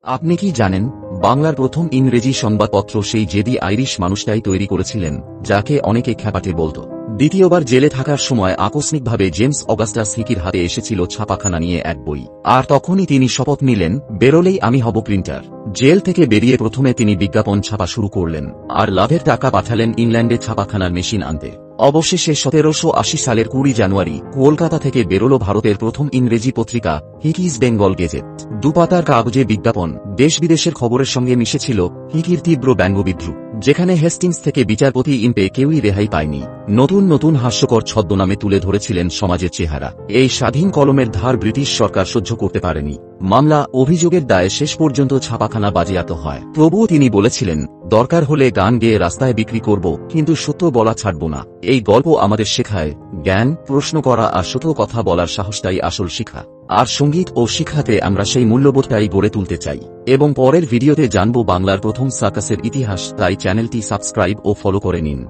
আপনি কি জানেন, বাংলার প্রথম ইংরেজি সংবাদপত্র সেই জেদি আইরিশ মানুষটাই তৈরি করেছিলেন, যাকে অনেকে খ্যাপাটে বলত। দ্বিতীয়বার জেলে থাকার সময় আকস্মিকভাবে জেমস অগাস্টাস হিকির হাতে এসেছিল ছাপাখানা নিয়ে এক বই, আর তখনই তিনি শপথ নিলেন, বেরোলেই আমি হব প্রিন্টার। জেল থেকে বেরিয়ে প্রথমে তিনি বিজ্ঞাপন ছাপা শুরু করলেন, আর লাভের টাকা পাঠালেন ইংল্যান্ডে ছাপাখানার মেশিন আনতে। অবশেষে 1780 সালের 20 জানুয়ারি কলকাতা থেকে বেরোল ভারতের প্রথম ইংরেজি পত্রিকা হিকিজ বেঙ্গল গেজেট। দুপাতার কাগজে বিজ্ঞাপন, দেশ বিদেশের খবরের সঙ্গে মিশেছিল হিকির তীব্র ব্যঙ্গবিদ্রুপ, যেখানে হেস্টিংস থেকে বিচারপতি ইম্পে কেউই রেহাই পায়নি। নতুন নতুন হাস্যকর ছদ্মনামে তুলে ধরেছিলেন সমাজের চেহারা। এই স্বাধীন কলমের ধার ব্রিটিশ সরকার সহ্য করতে পারেনি। মামলা অভিযোগের দায়ে শেষ পর্যন্ত ছাপাখানা বাজেয়াপ্ত হয়। তবুও তিনি বলেছিলেন, দরকার হলে গান গেয়ে রাস্তায় বিক্রি করব, কিন্তু সত্য বলা ছাড়ব না। এই গল্প আমাদের শেখায়, জ্ঞান, প্রশ্ন করা আর সত্য কথা বলার সাহসটাই আসল শিক্ষা। আর সঙ্গীত ও শিক্ষাতে আমরা সেই মূল্যবোধটাই গড়ে তুলতে চাই। এবং পরের ভিডিওতে জানব বাংলার প্রথম সার্কাসের ইতিহাস, তাই চ্যানেলটি সাবস্ক্রাইব ও ফলো করে নিন।